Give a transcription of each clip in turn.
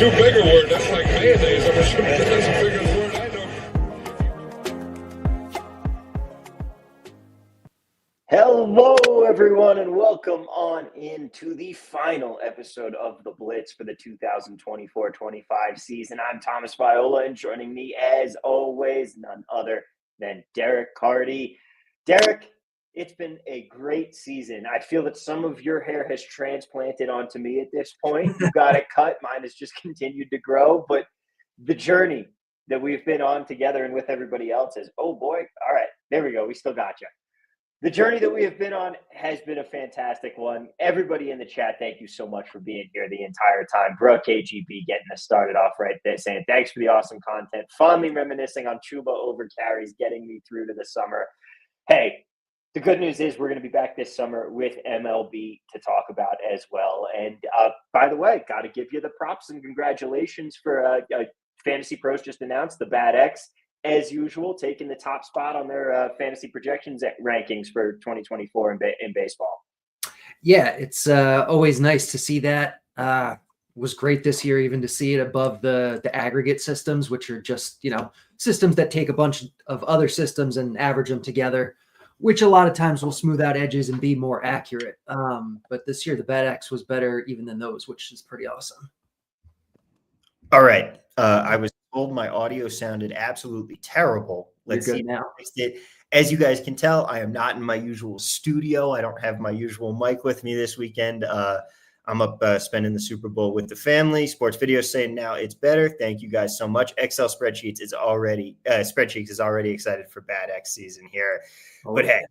too big a word. That's like mayonnaise. I'm assuming that's the biggest word I know. Hello, everyone, and welcome on into the final episode of the Blitz for the 2024-25 season. I'm Thomas Viola, and joining me, as always, none other than Derek Carty. Derek, it's been a great season. I feel that some of your hair has transplanted onto me at this point. You got it cut. Mine has just continued to grow, but the journey that we've been on together and with everybody else is, oh boy, all right, there we go. We still got you. The journey that we have been on has been a fantastic one. Everybody in the chat, thank you so much for being here the entire time. Brooke KGB getting us started off right there, saying thanks for the awesome content. Fondly reminiscing on Chuba over carries, getting me through to the summer. Hey, the good news is we're going to be back this summer with MLB to talk about as well. And by the way, got to give you the props and congratulations for Fantasy Pros just announced the Bad X, as usual, taking the top spot on their fantasy projections rankings for 2024 in baseball. Yeah, it's always nice to see that. It was great this year even to see it above the aggregate systems, which are just, systems that take a bunch of other systems and average them together, which a lot of times will smooth out edges and be more accurate. But this year, the Bad X was better even than those, which is pretty awesome. All right. I was told my audio sounded absolutely terrible. Let's see now. As you guys can tell, I am not in my usual studio. I don't have my usual mic with me this weekend. I'm up spending the Super Bowl with the family. Sports Video saying now it's better. Thank you guys so much. Excel spreadsheets is already excited for Bad X season here. But hey,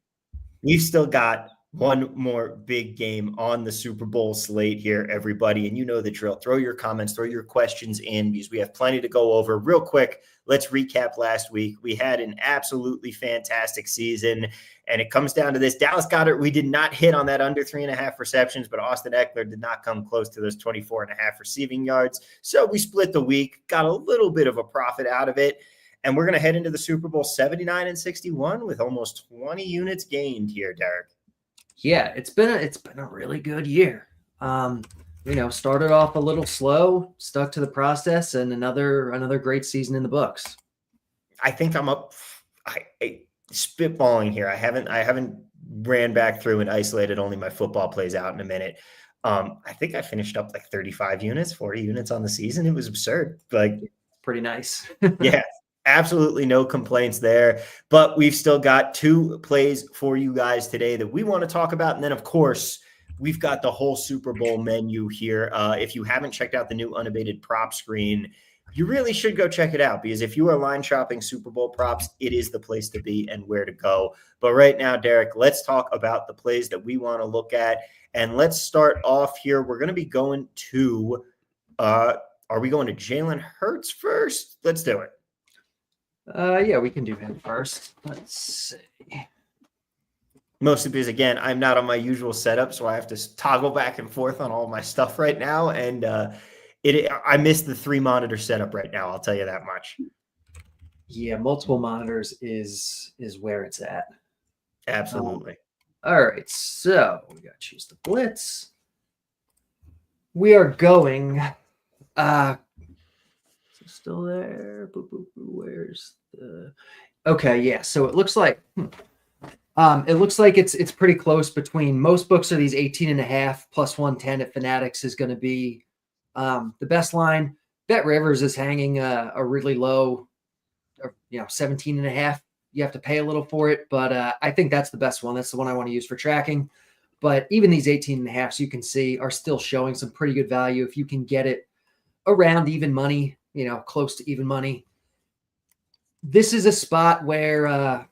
we've still got one more big game on the Super Bowl slate here, everybody. And you know the drill. Throw your comments, throw your questions in because we have plenty to go over. Real quick, let's recap last week. We had an absolutely fantastic season, and it comes down to this. Dallas Goedert, we did not hit on that under 3.5 receptions, but Austin Eckler did not come close to those 24.5 receiving yards. So we split the week, got a little bit of a profit out of it. And we're going to head into the Super Bowl 79-61 with almost 20 units gained here, Derek. Yeah, it's been a really good year. Started off a little slow, stuck to the process, and another great season in the books. I think I'm up. Spitballing here. I haven't ran back through and isolated only my football plays out in a minute. I think I finished up like 35 units, 40 units on the season. It was absurd. Pretty nice. Yeah. Absolutely no complaints there, but we've still got 2 plays for you guys today that we want to talk about. And then, of course, we've got the whole Super Bowl menu here. If you haven't checked out the new Unabated prop screen, you really should go check it out because if you are line shopping Super Bowl props, it is the place to be and where to go. But right now, Derek, let's talk about the plays that we want to look at. And let's start off here. We're going to be going to are we going to Jalen Hurts first? Let's do it. Yeah, we can do him first. Let's see. Mostly because, again, I'm not on my usual setup, so I have to toggle back and forth on all my stuff right now. And I missed the 3-monitor setup right now. I'll tell you that much. Yeah, multiple monitors is where it's at. Absolutely. All right, so we got to choose the Blitz. We are going. Still there. Where's the? Okay, yeah. So it looks like it's pretty close between most books are these 18.5 plus 110 at Fanatics is going to be the best line. Bet Rivers is hanging a really low, 17.5. You have to pay a little for it, but I think that's the best one. That's the one I want to use for tracking. But even these 18.5s, you can see, are still showing some pretty good value if you can get it around even money. Close to even money. This is a spot where,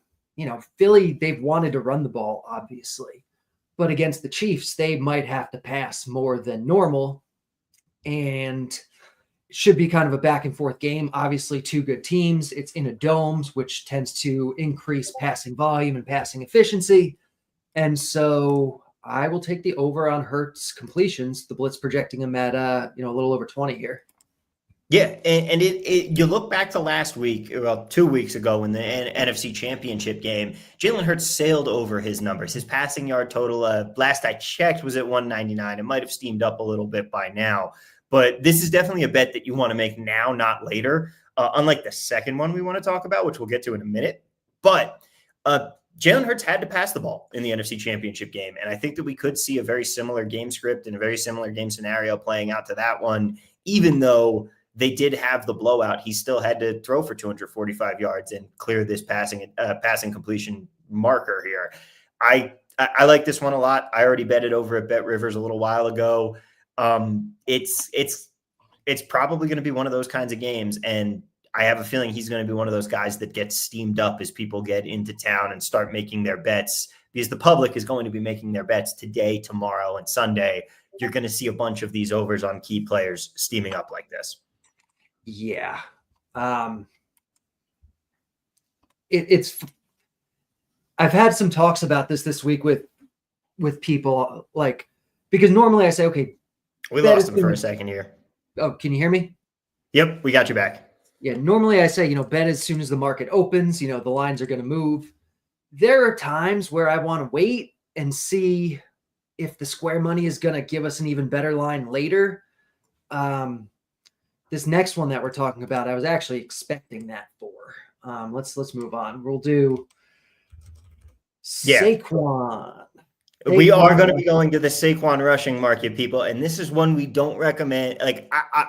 Philly, they've wanted to run the ball, obviously. But against the Chiefs, they might have to pass more than normal. And it should be kind of a back and forth game. Obviously, 2 good teams. It's in a dome, which tends to increase passing volume and passing efficiency. And so I will take the over on Hurts completions. The Blitz projecting him at, a little over 20 here. Yeah, and you look back to last week, 2 weeks ago in the NFC Championship game, Jalen Hurts sailed over his numbers. His passing yard total, last I checked, was at 199. It might have steamed up a little bit by now, But this is definitely a bet that you want to make now, not later. Unlike the second one we want to talk about, which we'll get to in a minute. But Jalen Hurts had to pass the ball in the NFC Championship game. And I think that we could see a very similar game script and a very similar game scenario playing out to that one. Even though they did have the blowout, he still had to throw for 245 yards and clear this passing completion marker here. I like this one a lot. I already bet it over at Bet Rivers a little while ago. It's probably going to be one of those kinds of games. And I have a feeling he's going to be one of those guys that gets steamed up as people get into town and start making their bets, because the public is going to be making their bets today, tomorrow, and Sunday. You're going to see a bunch of these overs on key players steaming up like this. Yeah. I've had some talks about this week with people, like, because normally I say, okay, we lost him for a second here. Oh, can you hear me? Yep, we got you back. Yeah, normally I say, bet as soon as the market opens, the lines are going to move. There are times where I want to wait and see if the square money is going to give us an even better line later. This next one that we're talking about, I was actually expecting that for. Let's move on. We'll do Saquon. We are going to be going to the Saquon rushing market, people, and this is one we don't recommend. Like, I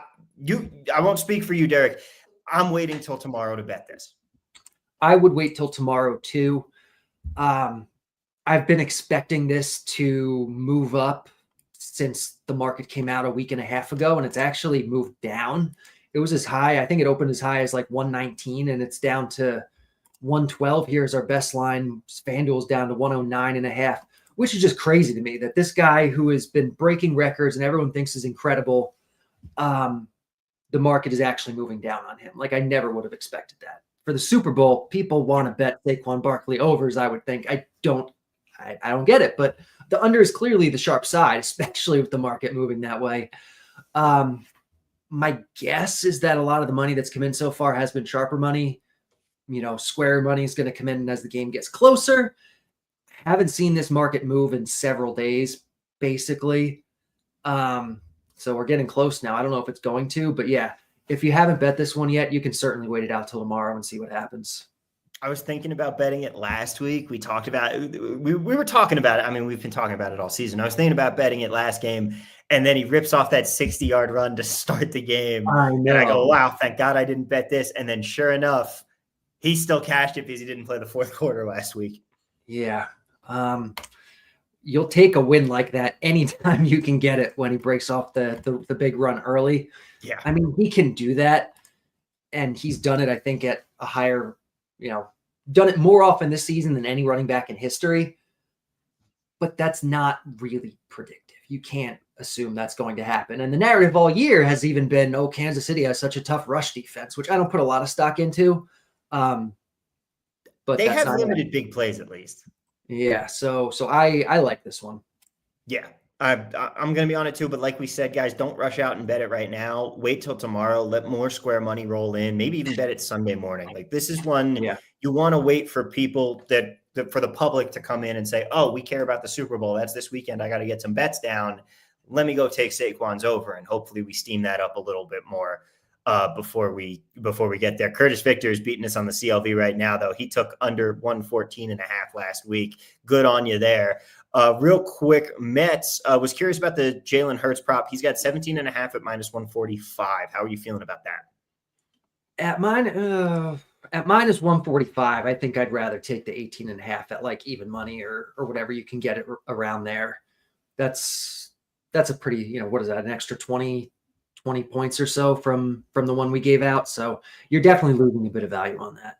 won't speak for you, Derek. I'm waiting till tomorrow to bet this. I would wait till tomorrow too. I've been expecting this to move up since the market came out a week and a half ago, and it's actually moved down. It was as high. I think it opened as high as like 119, and it's down to 112. Here's our best line. FanDuel's down to 109.5, which is just crazy to me that this guy who has been breaking records and everyone thinks is incredible, the market is actually moving down on him. Like, I never would have expected that. For the Super Bowl, people want to bet Saquon Barkley overs, I would think. I don't get it, but the under is clearly the sharp side, especially with the market moving that way. My guess is that a lot of the money that's come in so far has been sharper money. Square money is going to come in as the game gets closer. Haven't seen this market move in several days, basically. So we're getting close now. I don't know if it's going to, but yeah, if you haven't bet this one yet, you can certainly wait it out till tomorrow and see what happens. I was thinking about betting it last week. We talked about it. We were talking about it. I mean, we've been talking about it all season. I was thinking about betting it last game, and then he rips off that 60-yard run to start the game. I know. And I go, wow, thank God I didn't bet this. And then sure enough, he still cashed it because he didn't play the fourth quarter last week. Yeah. You'll take a win like that anytime you can get it when he breaks off the big run early. Yeah. I mean, he can do that, and he's done it, I think, at a higher, done it more often this season than any running back in history. But that's not really predictive. You can't assume that's going to happen. And the narrative all year has even been, Kansas City has such a tough rush defense, which I don't put a lot of stock into. But they have limited big plays at least. Yeah, so I like this one. Yeah, I'm going to be on it too. But like we said, guys, don't rush out and bet it right now. Wait till tomorrow. Let more square money roll in. Maybe even bet it Sunday morning. Like, this is one you want to wait for people for the public to come in and say, oh, we care about the Super Bowl. That's this weekend. I got to get some bets down. Let me go take Saquon's over, and hopefully we steam that up a little bit more before we get there. Curtis Victor is beating us on the CLV right now, though. He took under 114.5 last week. Good on you there. Real quick, Mets, was curious about the Jalen Hurts prop. He's got 17.5 at minus 145. How are you feeling about that? At minus 145, I think I'd rather take the 18.5 at like even money or whatever you can get it around there. That's a pretty, what is that, an extra 20 points or so from the one we gave out. So you're definitely losing a bit of value on that.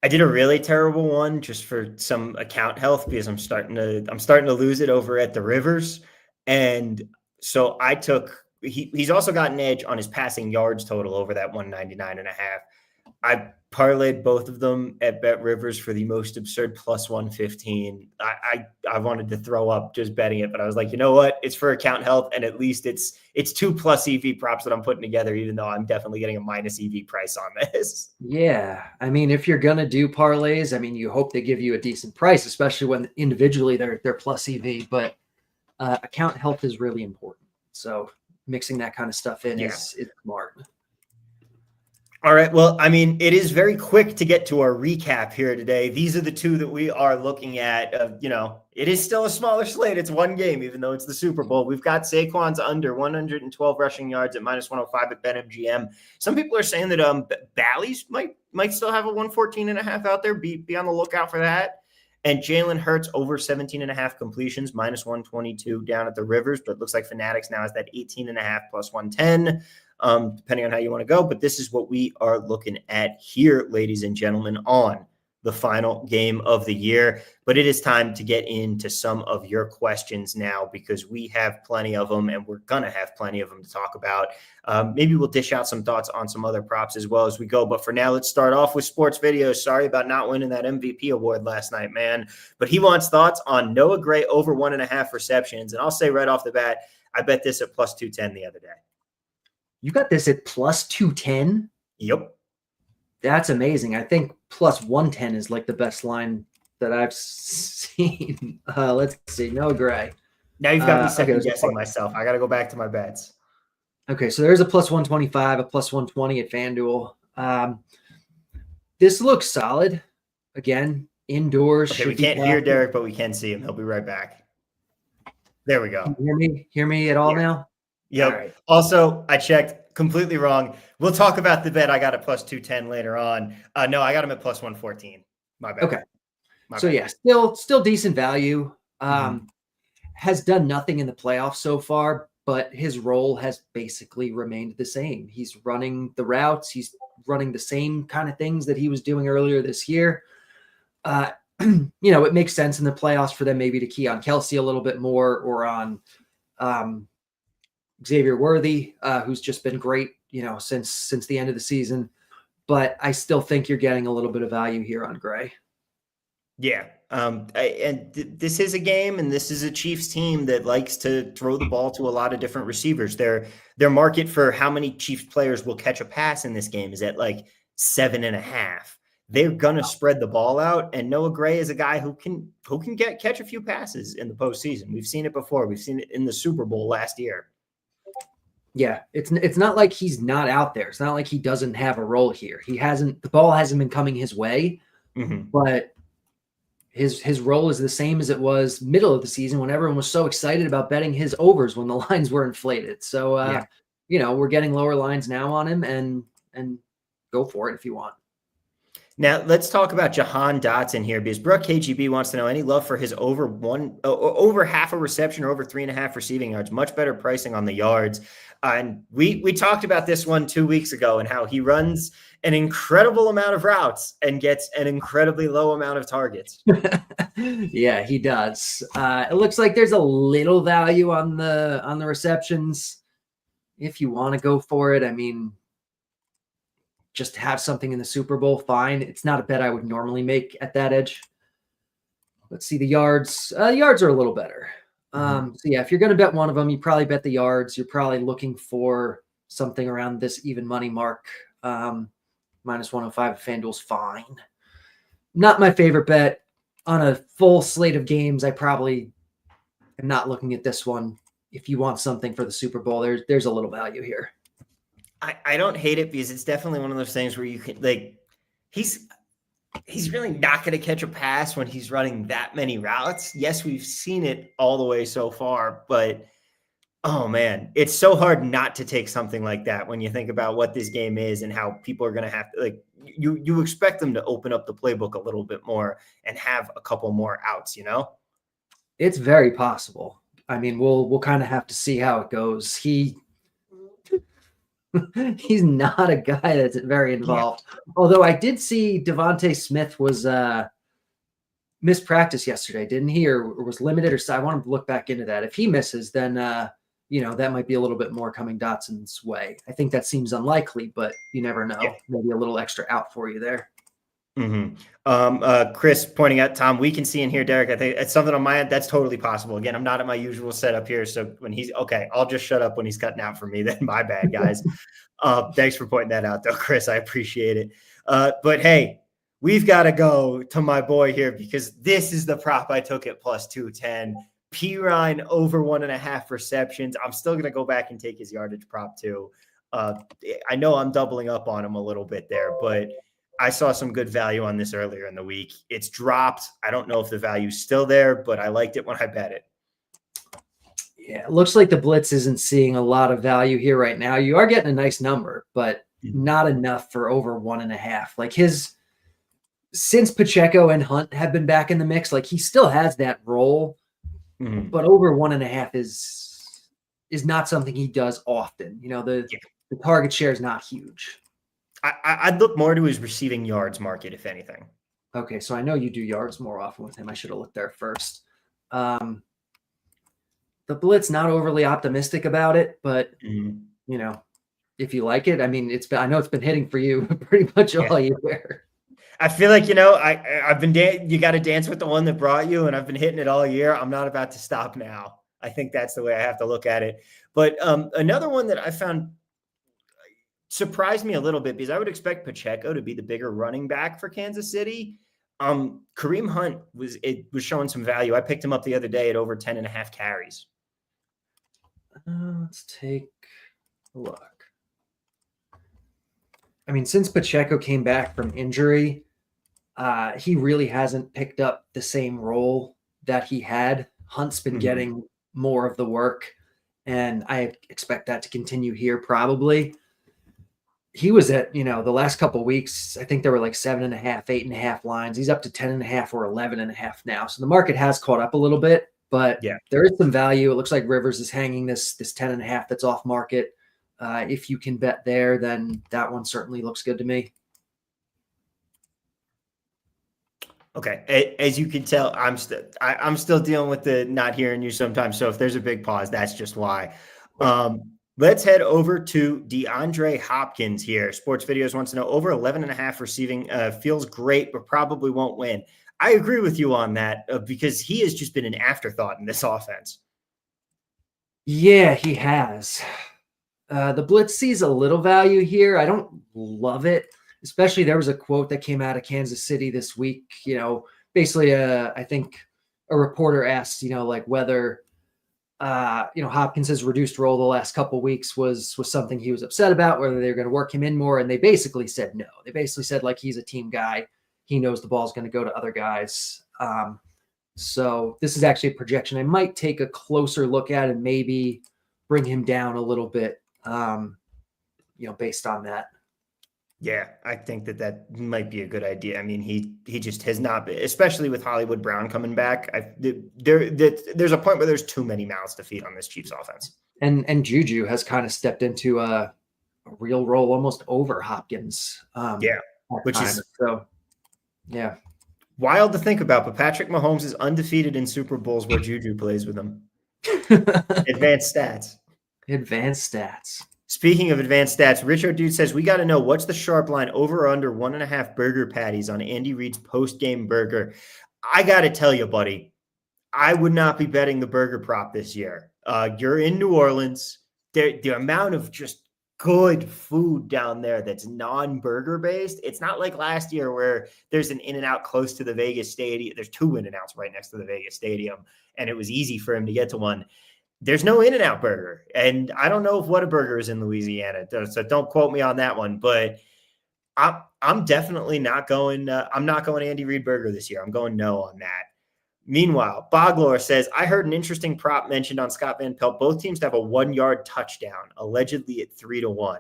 I did a really terrible one just for some account health because I'm starting to lose it over at the Rivers. And so I took, he's also got an edge on his passing yards total over that 199.5. I parlayed both of them at Bet Rivers for the most absurd plus 115. I wanted to throw up just betting it, but I was like, you know what? It's for account health, and at least it's 2+ EV props that I'm putting together, even though I'm definitely getting a minus EV price on this. Yeah. I mean, if you're going to do parlays, I mean, you hope they give you a decent price, especially when individually they're plus EV, but account health is really important. So mixing that kind of stuff in Yeah. is smart. All right. Well, I mean, it is very quick to get to our recap here today. These are the two that we are looking at. It is still a smaller slate. It's one game, even though it's the Super Bowl. We've got Saquon's under 112 rushing yards at -105 at BetMGM. Some people are saying that Bally's might still have a 114.5 out there. Be on the lookout for that. And Jalen Hurts over 17.5 completions, -122 down at the Rivers. But it looks like Fanatics now has that 18.5 plus 110. Depending on how you want to go. But this is what we are looking at here, ladies and gentlemen, on the final game of the year. But it is time to get into some of your questions now, because we have plenty of them, and we're going to have plenty of them to talk about. Maybe we'll dish out some thoughts on some other props as well as we go. But for now, let's start off with Sports Video. Sorry about not winning that MVP award last night, man. But he wants thoughts on Noah Gray over 1.5 receptions. And I'll say right off the bat, I bet this at plus 210 the other day. You got this at plus 210? Yep. That's amazing. I think plus 110 is like the best line that I've seen. Let's see. No Gray. Now you've got me second okay, guessing myself. I got to go back to my bets. Okay, so there's a plus 125, a plus 120 at FanDuel. This looks solid. Again, indoors. Okay, we can't hear Derek, but we can see him. He'll be right back. There we go. Can you hear me at all now? Yep. All right. Also, I checked, completely wrong. We'll talk about the bet. I got a plus 210 later on. No, I got him at plus 114. My bad. Okay. My so bad. yeah, still decent value. Has done nothing in the playoffs so far, but his role has basically remained the same. He's running the routes. He's running the same kind of things that he was doing earlier this year. It makes sense in the playoffs for them maybe to key on Kelsey a little bit more, or on Xavier Worthy, who's just been great, since the end of the season. But I still think you're getting a little bit of value here on Gray. Yeah. This is a game, and this is a Chiefs team that likes to throw the ball to a lot of different receivers. Their market for how many Chiefs players will catch a pass in this game is at like 7.5. They're gonna spread the ball out, and Noah Gray is a guy who can catch a few passes in the postseason. We've seen it before. We've seen it in the Super Bowl last year. Yeah, it's not like he's not out there. It's not like he doesn't have a role here. The ball hasn't been coming his way, but his role is the same as it was middle of the season when everyone was so excited about betting his overs when the lines were inflated. So we're getting lower lines now on him, and go for it if you want. Now, let's talk about Jahan Dotson here, because Brooke KGB wants to know any love for his over half a reception or over 3.5 receiving yards. Much better pricing on the yards. And we talked about this one 2 weeks ago, and how he runs an incredible amount of routes and gets an incredibly low amount of targets. Yeah, he does. It looks like there's a little value on the receptions if you want to go for it. I mean, just have something in the Super Bowl, fine. It's not a bet I would normally make at that edge. Let's see the yards. Yards are a little better. So yeah, if you're going to bet one of them, you probably bet the yards. You're probably looking for something around this even money mark. -105 at FanDuel's fine. Not my favorite bet on a full slate of games. I probably am not looking at this one. If you want something for the Super Bowl, there's a little value here. I don't hate it, because it's definitely one of those things where you can, like, he's really not going to catch a pass when he's running that many routes. Yes, we've seen it all the way so far, but oh man, it's so hard not to take something like that when you think about what this game is and how people are going to have to, like, you expect them to open up the playbook a little bit more and have a couple more outs, It's very possible. I mean, we'll kind of have to see how it goes. He's not a guy that's very involved. Yeah. Although I did see Devontae Smith was missed practice yesterday, didn't he? Or was limited, or I want to look back into that. If he misses, then that might be a little bit more coming Dotson's way. I think that seems unlikely, but you never know. Yeah. Maybe a little extra out for you there. Chris pointing out, Tom, we can see in here, Derek, I think it's something on my end. That's totally possible. Again, I'm not at my usual setup here. So when he's okay, I'll just shut up when he's cutting out for me. Then my bad, guys. Thanks for pointing that out though, Chris. I appreciate it. But hey, we've got to go to my boy here, because this is the prop I took at plus 210. Pirine over 1.5 receptions. I'm still going to go back and take his yardage prop too. I know I'm doubling up on him a little bit there, but I saw some good value on this earlier in the week. It's dropped. I don't know if the value's still there, but I liked it when I bet it. Yeah, it looks like the Blitz isn't seeing a lot of value here right now. You are getting a nice number, but not enough for over 1.5. Like since Pacheco and Hunt have been back in the mix, like he still has that role, but over 1.5 is not something he does often. The target share is not huge. I'd look more to his receiving yards market, if anything. Okay, so I know you do yards more often with him. I should have looked there first. The Blitz, not overly optimistic about it, but if you like it, I mean, I know it's been hitting for you pretty much all year. I feel like, I've been you got to dance with the one that brought you, and I've been hitting it all year. I'm not about to stop now. I think that's the way I have to look at it. But another one that I found surprised me a little bit, because I would expect Pacheco to be the bigger running back for Kansas City. Kareem Hunt was showing some value. I picked him up the other day at over 10.5 carries. Let's take a look. I mean, since Pacheco came back from injury, he really hasn't picked up the same role that he had. Hunt's been getting more of the work, and I expect that to continue here probably. He was at, the last couple of weeks, I think there were like 7.5, 8.5 lines. He's up to 10.5 or 11.5 now. So the market has caught up a little bit, but there is some value. It looks like Rivers is hanging this 10.5 that's off market. If you can bet there, then that one certainly looks good to me. Okay. As you can tell, I'm still dealing with the not hearing you sometimes. So if there's a big pause, that's just why. Let's head over to DeAndre Hopkins here. Sports Videos wants to know over 11.5 receiving feels great, but probably won't win. I agree with you on that because he has just been an afterthought in this offense. Yeah, he has. The Blitz sees a little value here. I don't love it, especially there was a quote that came out of Kansas City this week. Basically, I think a reporter asked, whether Hopkins' reduced role the last couple of weeks was something he was upset about, whether they're going to work him in more. And they basically said no. They basically said he's a team guy. He knows the ball's going to go to other guys. So this is actually a projection I might take a closer look at and maybe bring him down a little bit, based on that. Yeah, I think that might be a good idea. I mean, he just has not been, especially with Hollywood Brown coming back. There's a point where there's too many mouths to feed on this Chiefs offense. And Juju has kind of stepped into a real role almost over Hopkins. Which is so. Yeah. Wild to think about, but Patrick Mahomes is undefeated in Super Bowls where Juju plays with him. Advanced stats. Speaking of advanced stats, Richard Dude says, we got to know what's the sharp line over or under 1.5 burger patties on Andy Reid's post-game burger. I got to tell you, buddy, I would not be betting the burger prop this year. You're in New Orleans. The amount of just good food down there that's non-burger based. It's not like last year where there's an In-N-Out close to the Vegas Stadium. There's 2 In-N-Outs right next to the Vegas Stadium, and it was easy for him to get to one. There's no In-N-Out burger. And I don't know if Whataburger is in Louisiana, so don't quote me on that one. But I'm definitely not going. I'm not going Andy Reid burger this year. I'm going no on that. Meanwhile, Boglor says, I heard an interesting prop mentioned on Scott Van Pelt. Both teams to have a 1-yard touchdown, allegedly at 3-1.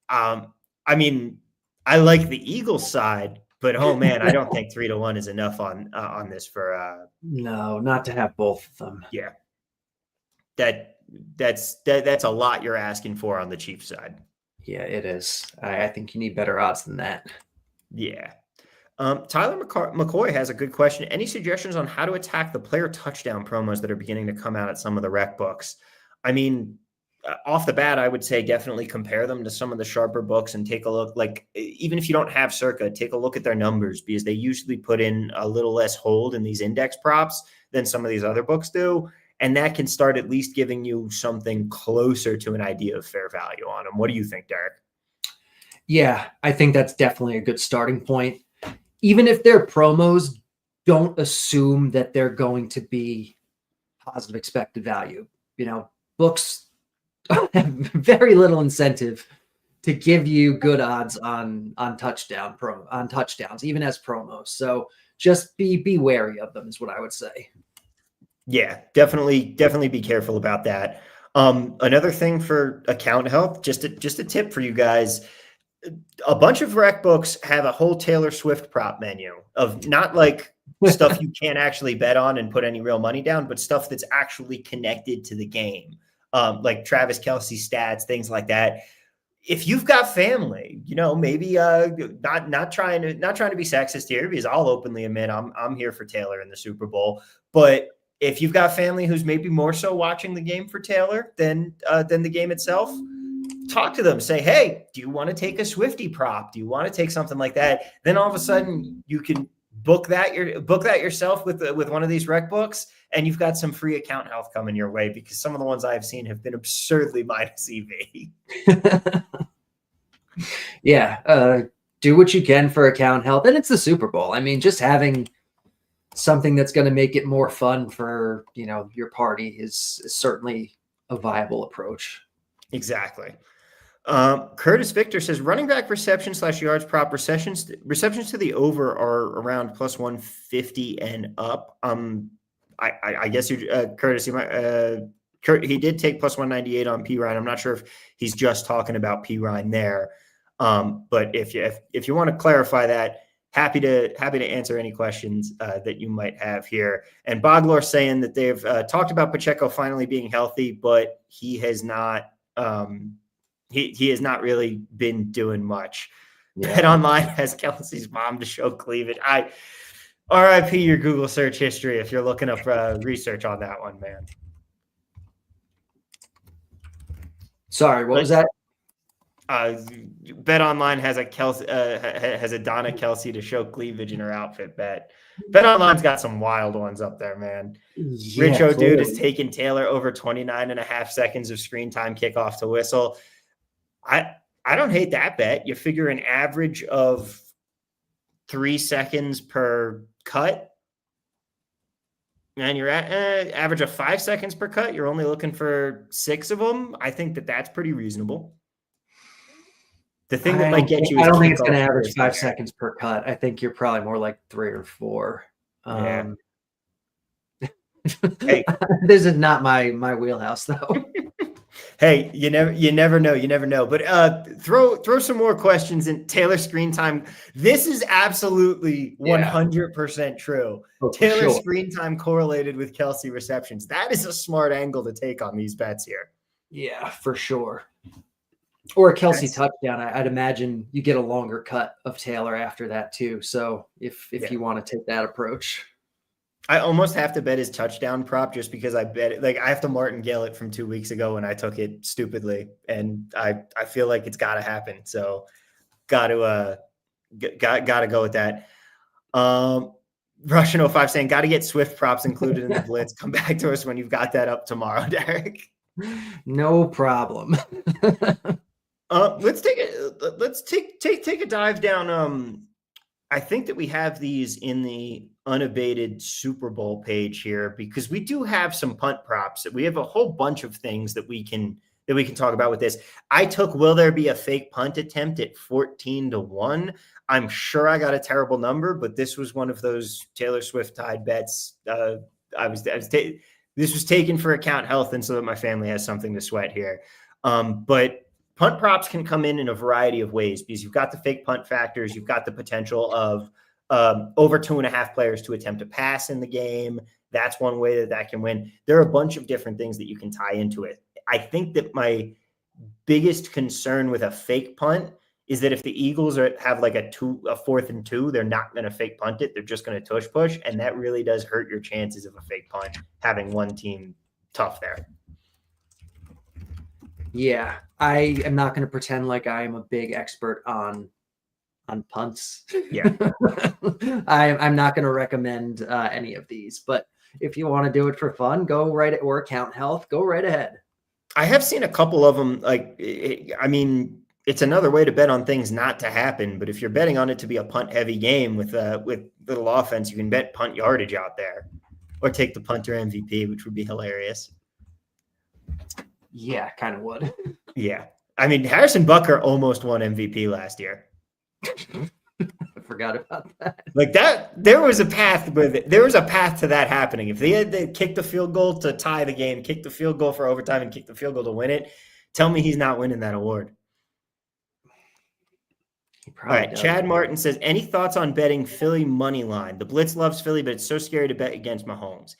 I mean, I like the Eagles side, but oh man, I don't think 3-1 is enough on this for. No, not to have both of them. Yeah. That's a lot you're asking for on the Chiefs side. Yeah, it is. I think you need better odds than that. Yeah. Tyler McCoy has a good question. Any suggestions on how to attack the player touchdown promos that are beginning to come out at some of the rec books? I mean, off the bat, I would say definitely compare them to some of the sharper books and take a look. Like, even if you don't have Circa, take a look at their numbers because they usually put in a little less hold in these index props than some of these other books do. And that can start at least giving you something closer to an idea of fair value on them. What do you think, Derek? Yeah, I think that's definitely a good starting point. Even if their promos, don't assume that they're going to be positive expected value. Books have very little incentive to give you good odds on touchdowns, even as promos. So just be wary of them is what I would say. Yeah, definitely be careful about that. Another thing for account health, just a tip for you guys. A bunch of rec books have a whole Taylor Swift prop menu of not like stuff you can't actually bet on and put any real money down, but stuff that's actually connected to the game. Like Travis Kelce stats, things like that. If you've got family, maybe not trying to be sexist here, because I'll openly admit I'm here for Taylor in the Super Bowl. But if you've got family who's maybe more so watching the game for Taylor than the game itself, talk to them. Say, hey, do you want to take a Swiftie prop? Do you want to take something like that? Then all of a sudden you can book that yourself with one of these rec books, and you've got some free account health coming your way, because some of the ones I've seen have been absurdly minus EV. Yeah. Do what you can for account health. And it's the Super Bowl. I mean, just having something that's going to make it more fun for, your party is certainly a viable approach. Exactly. Curtis Victor says running back reception / yards prop receptions to the over are around plus 150 and up. I guess you, Curtis, you might, he did take plus 198 on P Ryan. I'm not sure if he's just talking about P Ryan there. But if you want to clarify that, happy to answer any questions that you might have here. And Boglor saying that they've talked about Pacheco finally being healthy, but he has not. He has not really been doing much. Yeah. Bet Online has Kelsey's mom to show cleavage. RIP your Google search history if you're looking up research on that one, man. Sorry, what was that? Bet Online has a Donna Kelsey to show cleavage in her outfit bet. Bet Online's got some wild ones up there, man. Yeah, Richo Dude is taking Taylor over 29.5 seconds of screen time kickoff to whistle. I don't hate that bet. You figure an average of 3 seconds per cut, and you're at average of 5 seconds per cut. You're only looking for 6 of them. I think that's pretty reasonable. The thing that might get you, I don't think it's going to average 5 seconds per cut. I think you're probably more like 3 or 4. Yeah. Hey. This is not my wheelhouse, though. Hey, you never know. But throw some more questions in. Taylor screen time. This is absolutely 100% true. Oh, Taylor screen time correlated with Kelsey receptions. That is a smart angle to take on these bets here. Yeah, for sure. Or a Kelsey touchdown. I'd imagine you get a longer cut of Taylor after that too. So if you want to take that approach. I almost have to bet his touchdown prop just because I bet it. Like I have to martingale it from 2 weeks ago when I took it stupidly, and I feel like it's got to happen. So got to go with that. Russian 05 saying got to get Swift props included in the Blitz. Come back to us when you've got that up tomorrow, Derek. No problem. Let's take a dive down. I think that we have these in the Unabated Super Bowl page here because we do have some punt props. We have a whole bunch of things that we can talk about with this. I took will there be a fake punt attempt at 14-1. I'm sure I got a terrible number, but this was one of those Taylor Swift tied bets. This was taken for account health and so that my family has something to sweat here. But punt props can come in a variety of ways because you've got the fake punt factors. You've got the potential of over 2.5 players to attempt a pass in the game. That's one way that can win. There are a bunch of different things that you can tie into it. I think that my biggest concern with a fake punt is that if the Eagles have like a 4th and 2, they're not going to fake punt it. They're just going to tush push. And that really does hurt your chances of a fake punt, having one team tough there. Yeah, I am not going to pretend like I am a big expert on punts. Yeah, I'm not going to recommend any of these, but if you want to do it for fun, go right at or account health, go right ahead. I have seen a couple of them. It's another way to bet on things not to happen. But if you're betting on it to be a punt heavy game with little offense, you can bet punt yardage out there. or take the punter MVP, which would be hilarious. Yeah, kind of would. Yeah. I mean, Harrison Butker almost won MVP last year. I forgot about that. Like that, there was a path to that happening. If they had kicked the field goal to tie the game, kick the field goal for overtime, and kick the field goal to win it, tell me he's not winning that award. All right, Does. Chad Martin says, any thoughts on betting Philly money line? The Blitz loves Philly, but it's so scary to bet against Mahomes.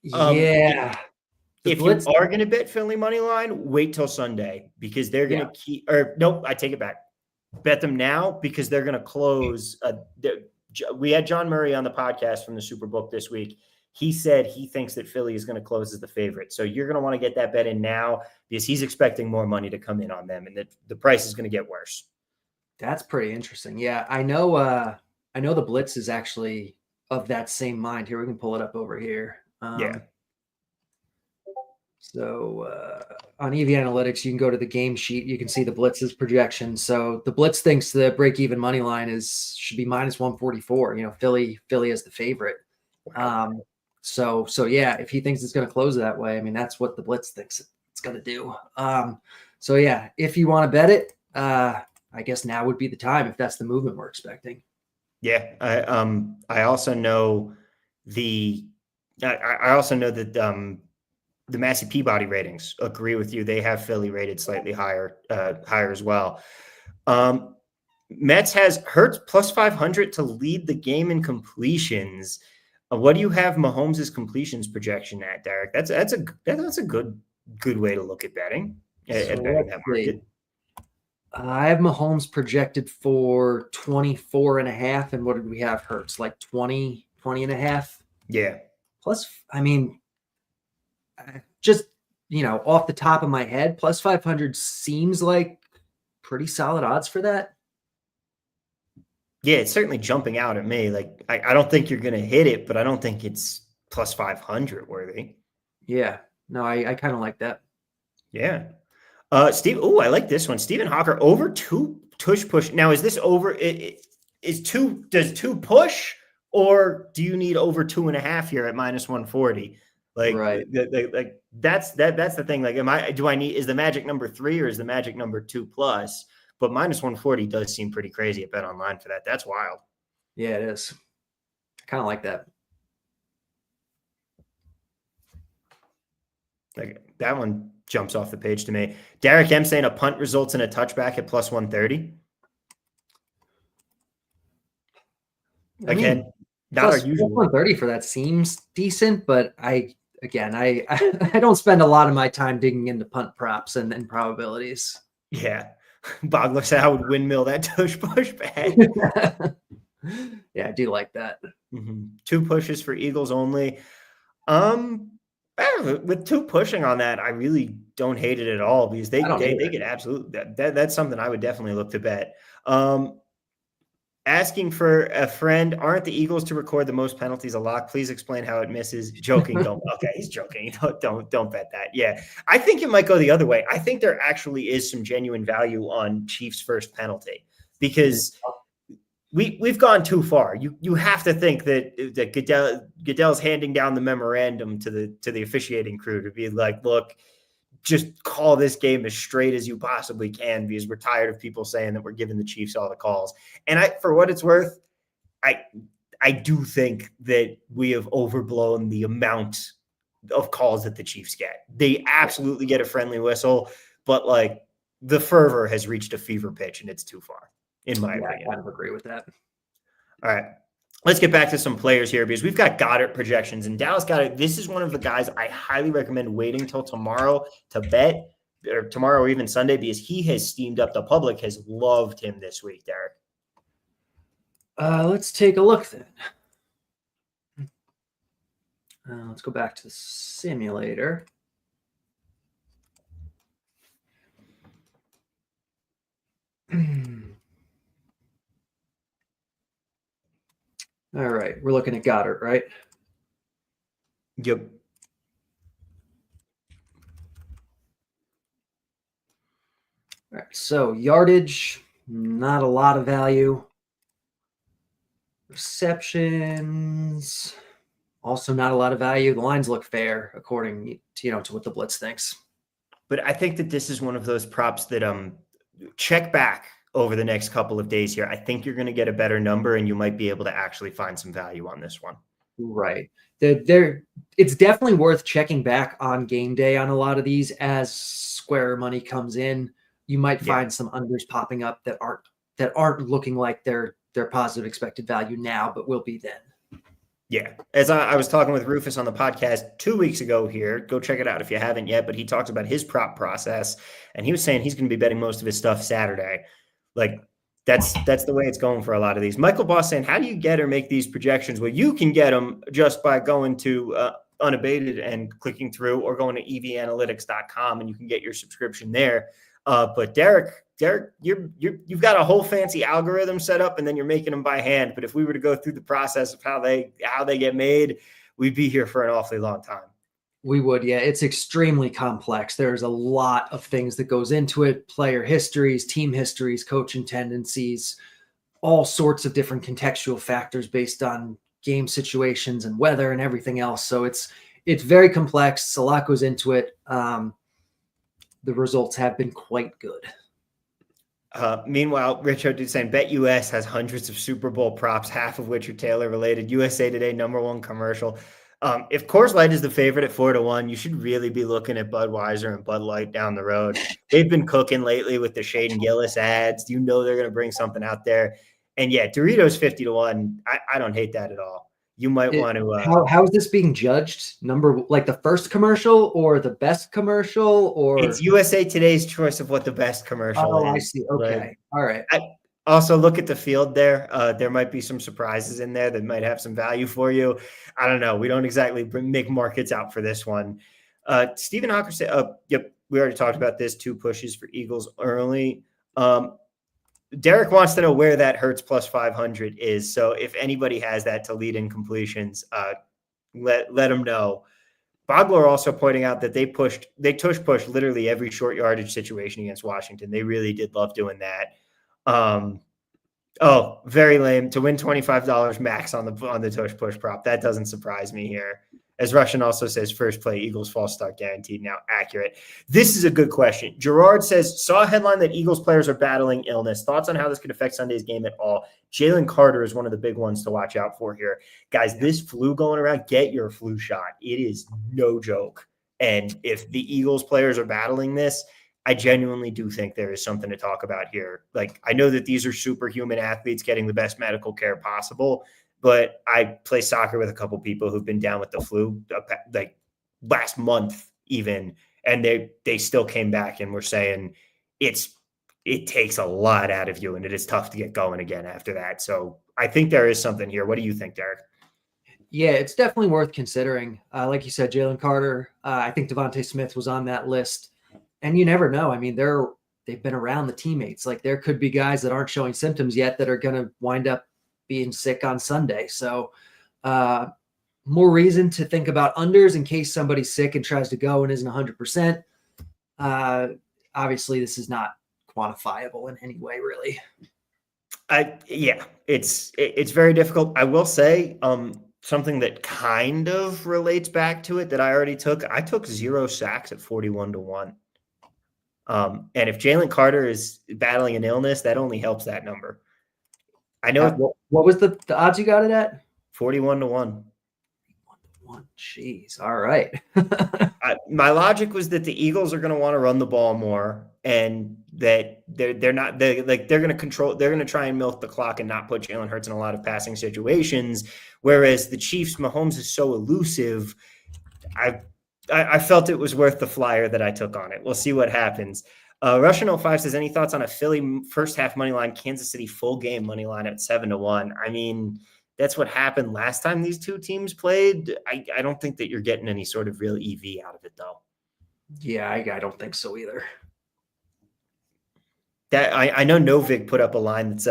Yeah. If you are going to bet Philly money line, wait till Sunday because they're going to keep. Or nope, I take it back. Bet them now because they're going to close. We had John Murray on the podcast from the Super Bowl this week. He said he thinks that Philly is going to close as the favorite. So you're going to want to get that bet in now because he's expecting more money to come in on them, and that the price is going to get worse. That's pretty interesting. Yeah, I know. I know the Blitz is actually of that same mind. Here, we can pull it up over here. So on EV Analytics, you can go to the game sheet. You can see the Blitz's projection. So the Blitz thinks the break-even money line should be minus 144. You know, Philly is the favorite. So yeah, if he thinks it's going to close that way, I mean, that's what the Blitz thinks it's going to do. So yeah, if you want to bet it, I guess now would be the time if that's the movement we're expecting. Yeah, I also know I also know that the Massey Peabody ratings agree with you. They have Philly rated slightly higher as well. Mets has Hurts plus 500 to lead the game in completions. What do you have Mahomes' completions projection at, Derek? That's a good way to look at betting. At betting that market. I have Mahomes projected for 24.5. And what did we have Hurts? Like 20.5? Yeah. Plus, I mean, just, off the top of my head, plus 500 seems like pretty solid odds for that. Yeah, it's certainly jumping out at me. Like, I don't think you're going to hit it, but I don't think it's plus 500 worthy. Yeah. No, I kind of like that. Yeah. Steve, I like this one. Stephen Hawker over 2 tush push. Now, is this over? Does 2 push, or do you need over 2.5 here at minus 140? Like, right. That's the thing. Like, is the magic number 3 or is the magic number 2+? But minus 140 does seem pretty crazy at Bet Online for that. That's wild. Yeah, it is. I kind of like that. Like, that one jumps off the page to me. Derek M saying a punt results in a touchback at plus 130. Again, not our usual. 130 for that seems decent, but I don't spend a lot of my time digging into punt props and probabilities. Yeah. Bogler said I would windmill that tush push back. Yeah, I do like that. 2 pushes for Eagles only. With 2 pushing on that, I really don't hate it at all because they could absolutely that's something I would definitely look to bet. Asking for a friend, aren't the Eagles to record the most penalties a lock? Please explain how it misses. Joking, don't. Okay, he's joking. Don't bet that. Yeah, I think it might go the other way. I think there actually is some genuine value on Chiefs' first penalty because we've gone too far. You have to think that Goodell's handing down the memorandum to the officiating crew to be like, look, just call this game as straight as you possibly can because we're tired of people saying that we're giving the Chiefs all the calls. And for what it's worth, I do think that we have overblown the amount of calls that the Chiefs get. They absolutely get a friendly whistle, but like the fervor has reached a fever pitch and it's too far, in my opinion. I kind of agree with that. All right. Let's get back to some players here because we've got Goddard projections and Dallas Goddard. This is one of the guys I highly recommend waiting till tomorrow to bet, or tomorrow or even Sunday, because he has steamed up. The public has loved him this week, Derek. Let's take a look then. Let's go back to the simulator. All right, we're looking at Goddard, right? Yep. All right, so yardage, not a lot of value. Receptions, Also not a lot of value. The lines look fair according to what the Blitz thinks. But I think that this is one of those props that check back over the next couple of days here. I think you're going to get a better number, and you might be able to actually find some value on this one. Right. It's definitely worth checking back on game day on a lot of these as square money comes in. You might find some unders popping up that aren't looking like they're positive expected value now, but will be then. Yeah. As I was talking with Rufus on the podcast 2 weeks ago here, go check it out if you haven't yet, but he talked about his prop process, and he was saying he's going to be betting most of his stuff Saturday. Like, that's the way it's going for a lot of these. Michael Boss saying, how do you get or make these projections? Well, you can get them just by going to Unabated and clicking through, or going to evanalytics.com, and you can get your subscription there. But Derek, you've got a whole fancy algorithm set up, and then you're making them by hand. But if we were to go through the process of how they get made, we'd be here for an awfully long time. We would, yeah. It's extremely complex. There's a lot of things that goes into it: player histories, team histories, coaching tendencies, all sorts of different contextual factors based on game situations and weather and everything else. So it's very complex. A lot goes into it. The results have been quite good. Meanwhile, Richard is saying BetUS has hundreds of Super Bowl props, half of which are Taylor related. USA Today #1 commercial. If Coors Light is the favorite at 4-1, you should really be looking at Budweiser and Bud Light down the road. They've been cooking lately with the Shaden Gillis ads. You know they're going to bring something out there. And yeah, Doritos 50-1. I don't hate that at all. You might want to. How is this being judged? Like the first commercial or the best commercial, or it's USA Today's choice of what the best commercial is. I see. Okay, all right. Also, look at the field there. There might be some surprises in there that might have some value for you. I don't know. We don't exactly make markets out for this one. Stephen Hawker said, yep, we already talked about this. 2 pushes for Eagles early. Derek wants to know where that Hurts plus 500 is. So if anybody has that to lead in completions, let them know. Bogler also pointing out that they pushed literally every short yardage situation against Washington. They really did love doing that. Very lame to win $25 max on the tush push prop. That doesn't surprise me here. As Russian also says, first play, Eagles false start guaranteed. Now accurate. This is a good question. Gerard says, saw a headline that Eagles players are battling illness. Thoughts on how this could affect Sunday's game at all? Jalen Carter is one of the big ones to watch out for here. Guys, this flu going around, get your flu shot. It is no joke. And if the Eagles players are battling this, I genuinely do think there is something to talk about here. Like, I know that these are superhuman athletes getting the best medical care possible, but I play soccer with a couple people who've been down with the flu like last month even, and they still came back and were saying it takes a lot out of you, and it is tough to get going again after that. So I think there is something here. What do you think, Derek? Yeah, it's definitely worth considering. Like you said, Jalen Carter, I think Devontae Smith was on that list. And you never know. I mean, they've been around the teammates. Like, there could be guys that aren't showing symptoms yet that are going to wind up being sick on Sunday. So more reason to think about unders in case somebody's sick and tries to go and isn't 100%. Obviously, this is not quantifiable in any way, really. It's very difficult. I will say something that kind of relates back to it that I already took. I took 0 sacks at 41-1. And if Jalen Carter is battling an illness, that only helps that number. I know. What was the odds you got it at? 41-1. 41-1. Jeez. All right. My logic was that the Eagles are going to want to run the ball more, and that they're going to try and milk the clock and not put Jalen Hurts in a lot of passing situations. Whereas the Chiefs, Mahomes is so elusive. I felt it was worth the flyer that I took on it. We'll see what happens. Russian 05 says, any thoughts on a Philly first half money line, Kansas City full game money line at 7-1? I mean, that's what happened last time these two teams played. I don't think that you're getting any sort of real EV out of it, though. Yeah, I don't think so either. That I know Novik put up a line that's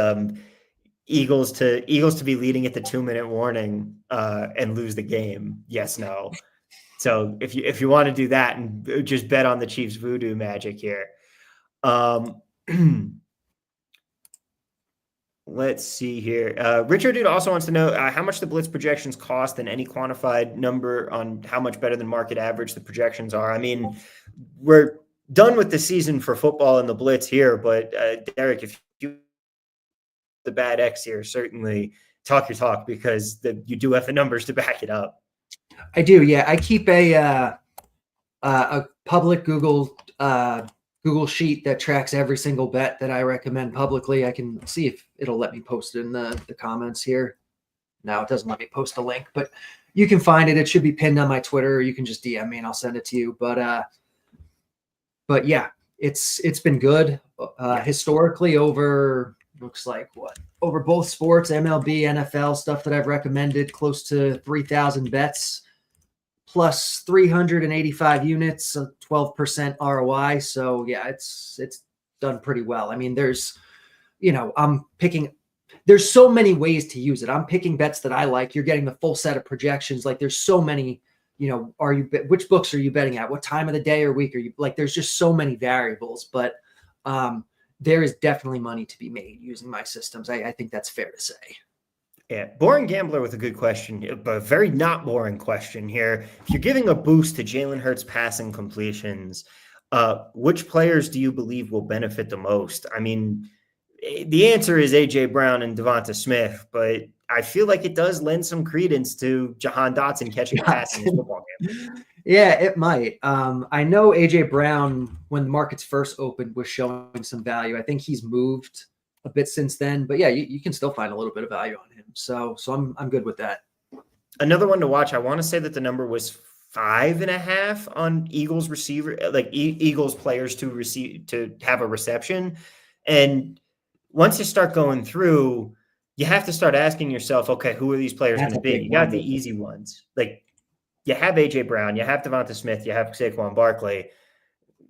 Eagles to be leading at the 2-minute warning and lose the game. Yes, no. So if you want to do that and just bet on the Chiefs voodoo magic here. One Let's see here. Richard Dude also wants to know how much the Blitz projections cost and any quantified number on how much better than market average the projections are. I mean, we're done with the season for football and the Blitz here, but Derek, if you the bad X here, certainly talk your talk because you do have the numbers to back it up. I do. Yeah. I keep a public Google sheet that tracks every single bet that I recommend publicly. I can see if it'll let me post it in the comments here. No, it doesn't let me post a link, but you can find it. It should be pinned on my Twitter, or you can just DM me and I'll send it to you. But yeah, it's been good. Historically over over both sports, MLB, NFL, stuff that I've recommended, close to 3,000 bets plus 385 units, 12% ROI. So yeah, it's done pretty well. I mean, there's so many ways to use it. I'm picking bets that I like. You're getting the full set of projections. Like there's so many, which books are you betting at? What time of the day or week are you like, there's just so many variables, but there is definitely money to be made using my systems. I think that's fair to say. Yeah, boring gambler with a good question, but a very not boring question here. If you're giving a boost to Jalen Hurts passing completions, which players do you believe will benefit the most? I mean, the answer is A.J. Brown and Devonta Smith, but I feel like it does lend some credence to Jahan Dotson catching a pass in his football game. Yeah, it might. I know A.J. Brown, when the markets first opened, was showing some value. I think he's moved a bit since then, but yeah, you can still find a little bit of value on him. So I'm good with that. Another one to watch. I want to say that the number was 5.5 on Eagles receiver, like Eagles players to have a reception. And once you start going through, you have to start asking yourself, okay, who are these players going to be? You got the easy ones. Like you have AJ Brown, you have Devonta Smith, you have Saquon Barkley.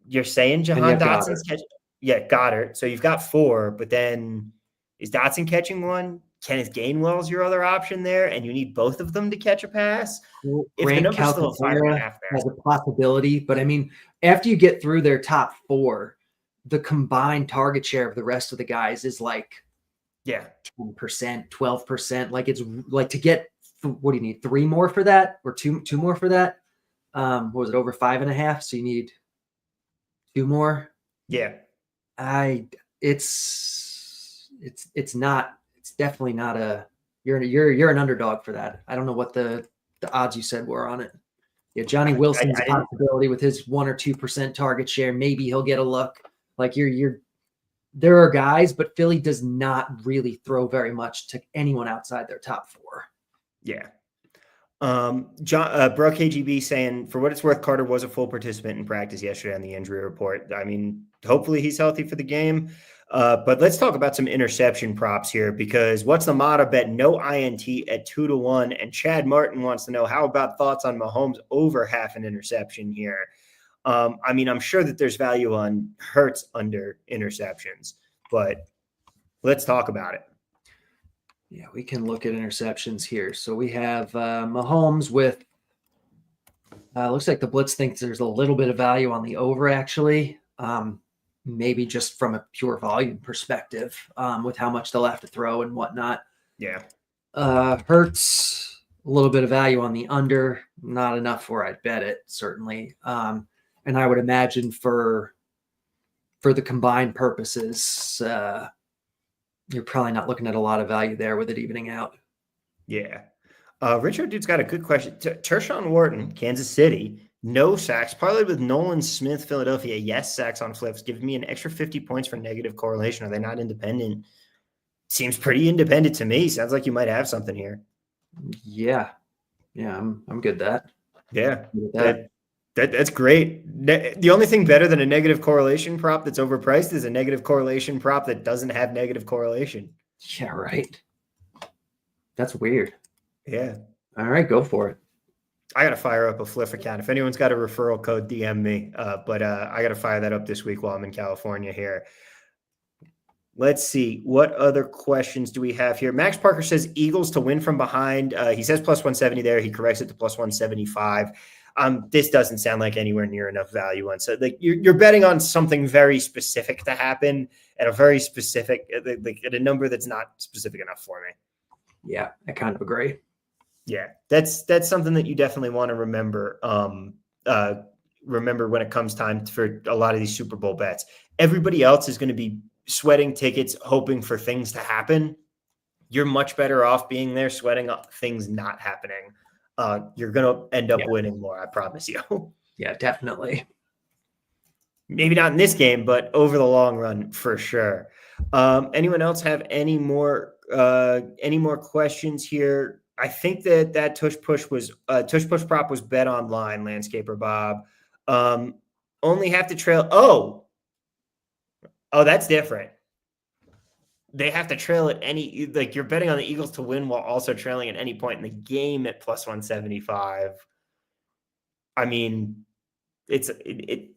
You're saying Jahan Dotson's catching. Yeah, Goddard. So you've got 4, but then is Dotson catching one? Kenneth Gainwell's your other option there, and you need both of them to catch a pass. If the number's still 5.5 there, has a possibility, but I mean, after you get through their top 4, the combined target share of the rest of the guys is like 10%, 12%. Like it's like to get what do you need? 3 more for that, or two more for that? What was it, over 5.5? So you need 2 more. Yeah. It's definitely not you're an underdog for that. I don't know what the odds you said were on it. Yeah, Johnny Wilson's possibility with his 1 or 2% target share. Maybe he'll get a look. Like there are guys, but Philly does not really throw very much to anyone outside their top 4. Yeah. Bro KGB saying, for what it's worth, Carter was a full participant in practice yesterday on the injury report. I mean, hopefully he's healthy for the game. But let's talk about some interception props here, because what's the motto bet? No INT at 2-1. And Chad Martin wants to know, how about thoughts on Mahomes over half an interception here? I mean, I'm sure that there's value on Hurts under interceptions, but let's talk about it. Yeah, we can look at interceptions here. So we have Mahomes with looks like the Blitz thinks there's a little bit of value on the over, actually. Maybe just from a pure volume perspective, with how much they'll have to throw and whatnot. Yeah. Hurts, a little bit of value on the under, not enough where I'd bet it, certainly. And I would imagine for the combined purposes, you're probably not looking at a lot of value there with it evening out. Yeah. Richard Dude's got a good question. Tershawn Wharton, Kansas City, no sacks. Parlayed with Nolan Smith, Philadelphia. Yes, sacks on flips. Give me an extra 50 points for negative correlation. Are they not independent? Seems pretty independent to me. Sounds like you might have something here. Yeah. Yeah, I'm good with that. Yeah. That's great. The only thing better than a negative correlation prop that's overpriced is a negative correlation prop that doesn't have negative correlation. Yeah, right. That's weird. Yeah. All right, go for it. I got to fire up a Fliff account. If anyone's got a referral code, DM me. But I got to fire that up this week while I'm in California here. Let's see. What other questions do we have here? Max Parker says Eagles to win from behind. He says plus 170 there. He corrects it to plus 175. this doesn't sound like anywhere near enough value on. So like you're betting on something very specific to happen at a very specific, like at a number that's not specific enough for me. Yeah, I kind of agree. Yeah, that's something that you definitely want to remember. Remember when it comes time for a lot of these Super Bowl bets. Everybody else is going to be sweating tickets, hoping for things to happen. You're much better off being there, sweating up things not happening. You're going to end up winning more, I promise you. Yeah, definitely. Maybe not in this game, but over the long run, for sure. Anyone else have any more questions here? I think that tush push prop was bet online, Landscaper Bob. Only have to trail. Oh, that's different. They have to trail at any, like you're betting on the Eagles to win while also trailing at any point in the game at plus 175. I mean, the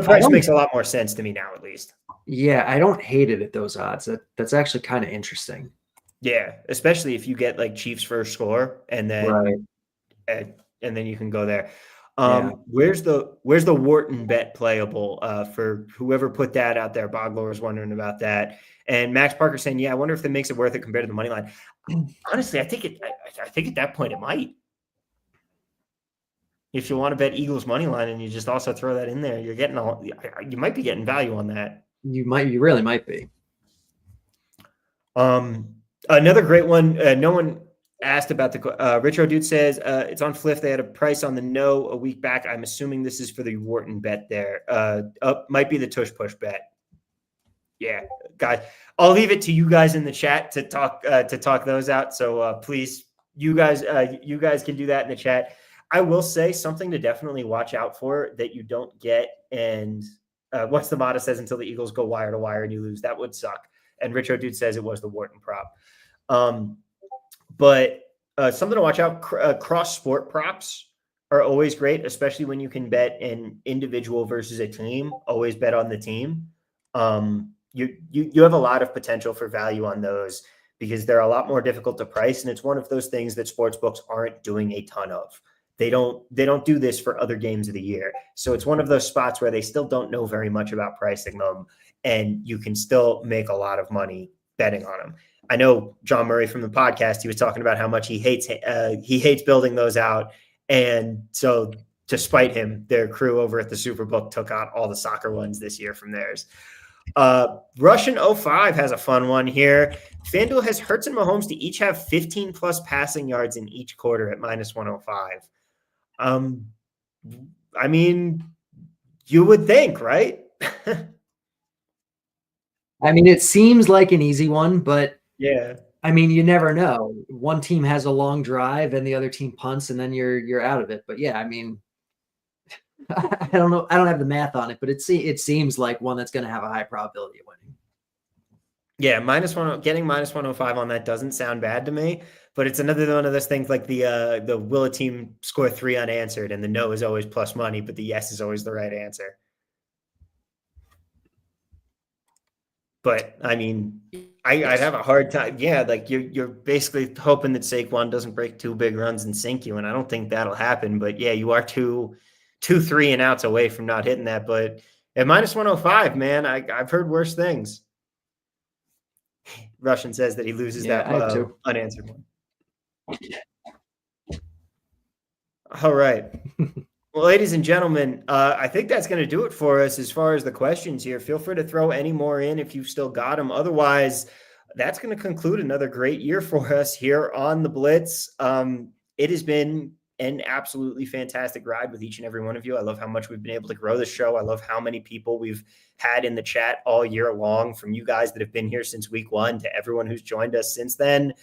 price makes a lot more sense to me now, at least. Yeah, I don't hate it at those odds. That's actually kind of interesting. Yeah, especially if you get like Chiefs first score and then and then you can go there. Where's the Wharton bet playable for whoever put that out there? Boglor was wondering about that, and Max Parker saying, "Yeah, I wonder if that makes it worth it compared to the money line." Honestly, I think at that point it might. If you want to bet Eagles money line and you just also throw that in there, you're getting you might be getting value on that. You really might be. Another great one. No one asked about the Rich Dude says it's on Fliff. They had a price on the no a week back. I'm assuming this is for the Wharton bet there. Might be the tush push bet. Yeah, guys, I'll leave it to you guys in the chat to talk those out. So please, you guys can do that in the chat. I will say something to definitely watch out for that you don't get. And what's the motto says until the Eagles go wire to wire and you lose, that would suck. And Rich Dude says it was the Wharton prop. But something to watch out, cross sport props are always great, especially when you can bet an individual versus a team. Always bet on the team. You have a lot of potential for value on those because they're a lot more difficult to price. And it's one of those things that sports books aren't doing a ton of. They don't do this for other games of the year. So it's one of those spots where they still don't know very much about pricing them, and you can still make a lot of money betting on them. I know John Murray from the podcast, he was talking about how much he hates building those out. And so to spite him, their crew over at the Superbook took out all the soccer ones this year from theirs. Russian 05 has a fun one here. FanDuel has Hurts and Mahomes to each have 15 plus passing yards in each quarter at minus 105. I mean, you would think, right? I mean, it seems like an easy one, but yeah, I mean, you never know. One team has a long drive and the other team punts, and then you're out of it. But yeah, I mean, I don't know. I don't have the math on it, but it seems like one that's going to have a high probability of winning. Yeah, getting minus 105 on that doesn't sound bad to me, but it's another one of those things like the will a team score 3 unanswered, and the no is always plus money, but the yes is always the right answer. But I mean, I'd have a hard time. Yeah, like you're basically hoping that Saquon doesn't break 2 big runs and sink you, and I don't think that'll happen. But yeah, you are two 3 and outs away from not hitting that. But at minus 105, man, I've heard worse things. Russian says that he loses that unanswered one. All right. Well, ladies and gentlemen, I think that's going to do it for us as far as the questions here. Feel free to throw any more in if you've still got them. Otherwise, that's going to conclude another great year for us here on the Blitz. It has been an absolutely fantastic ride with each and every one of you. I love how much we've been able to grow the show. I love how many people we've had in the chat all year long, from you guys that have been here since week 1 to everyone who's joined us since then.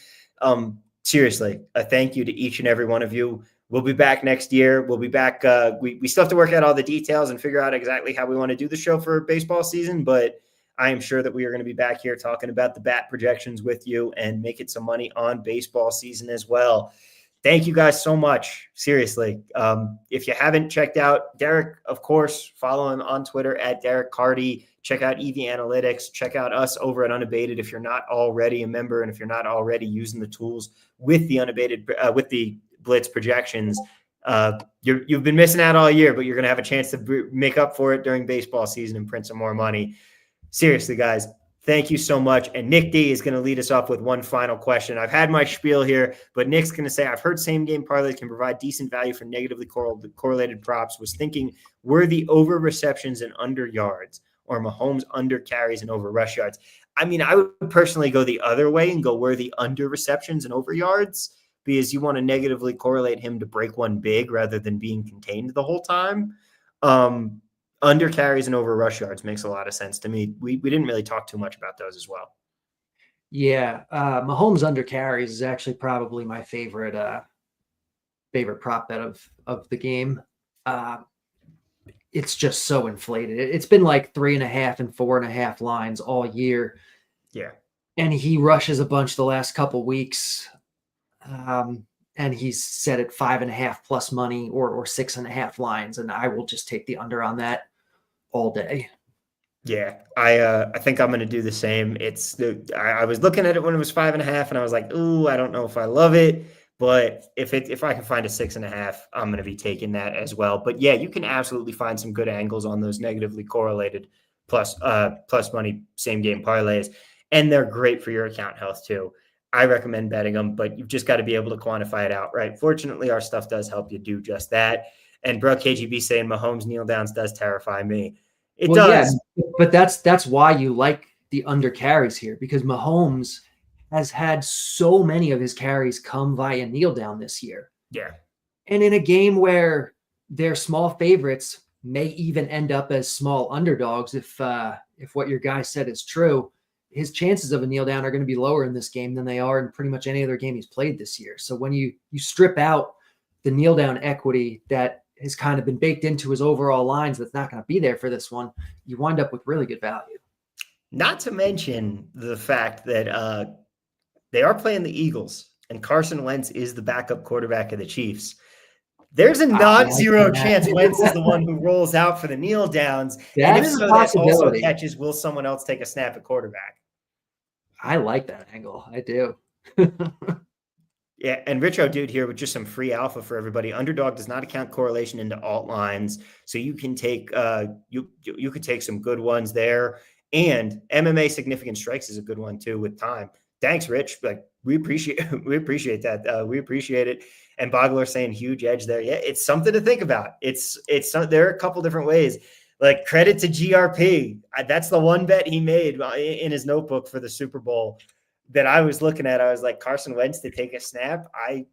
Seriously, a thank you to each and every one of you. We'll be back next year. We'll be back. We still have to work out all the details and figure out exactly how we want to do the show for baseball season, but I am sure that we are going to be back here talking about the bat projections with you and making some money on baseball season as well. Thank you guys so much. Seriously. If you haven't checked out Derek, of course, follow him on Twitter at Derek Carty. Check out EV Analytics. Check out us over at Unabated if you're not already a member and if you're not already using the tools with the Unabated, with the Blitz projections. You've been missing out all year, but you're going to have a chance to make up for it during baseball season and print some more money. Seriously, guys, thank you so much. And Nick D is going to lead us off with one final question. I've had my spiel here, but Nick's going to say, I've heard same game parlays can provide decent value for negatively correlated props. Was thinking, were the over receptions and under yards, or Mahomes under carries and over rush yards? I mean, I would personally go the other way and go where the under receptions and over yards, because you want to negatively correlate him to break one big rather than being contained the whole time. Under carries and over rush yards makes a lot of sense to me. We didn't really talk too much about those as well. Yeah, Mahomes under carries is actually probably my favorite prop bet of the game. It's just so inflated. It's been like 3.5 and 4.5 lines all year. Yeah. And he rushes a bunch the last couple weeks. And he's set at 5.5 plus money or 6.5 lines. And I will just take the under on that all day. Yeah. I think I'm going to do the same. I was looking at it when it was 5.5 and I was like, ooh, I don't know if I love it. But if I can find a 6.5, I'm going to be taking that as well. But yeah, you can absolutely find some good angles on those negatively correlated plus money same game parlays, and they're great for your account health too. I recommend betting them, but you've just got to be able to quantify it out, right? Fortunately, our stuff does help you do just that. And bro, KGB saying Mahomes kneel downs does terrify me. It does, yeah, but that's why you like the under carries here, because Mahomes has had so many of his carries come via kneel down this year. Yeah. And in a game where their small favorites may even end up as small underdogs, if what your guy said is true, his chances of a kneel down are going to be lower in this game than they are in pretty much any other game he's played this year. So when you strip out the kneel down equity that has kind of been baked into his overall lines, that's not going to be there for this one, you wind up with really good value. Not to mention the fact that they are playing the Eagles, and Carson Wentz is the backup quarterback of the Chiefs. There's a non-zero chance Wentz is the one who rolls out for the kneel downs. That and if is so, a that also possibility. catches, will someone else take a snap at quarterback? I like that angle. I do. Yeah, and Richo Dude here with just some free alpha for everybody. Underdog does not account correlation into alt lines, so you can take you could take some good ones there. And MMA significant strikes is a good one too with time. Thanks, Rich. Like we appreciate that. We appreciate it. And Bogler saying huge edge there. Yeah, it's something to think about. There are a couple different ways. Like credit to GRP. That's the one bet he made in his notebook for the Super Bowl that I was looking at. I was like, Carson Wentz to take a snap. I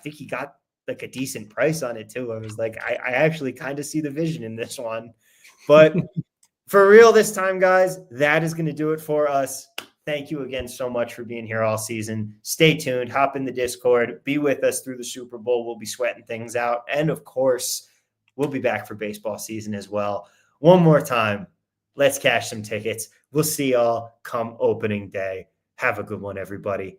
think he got like a decent price on it too. I was like, I actually kind of see the vision in this one. But for real this time, guys, that is going to do it for us. Thank you again so much for being here all season. Stay tuned. Hop in the Discord. Be with us through the Super Bowl. We'll be sweating things out. And, of course, we'll be back for baseball season as well. One more time, let's cash some tickets. We'll see y'all come opening day. Have a good one, everybody.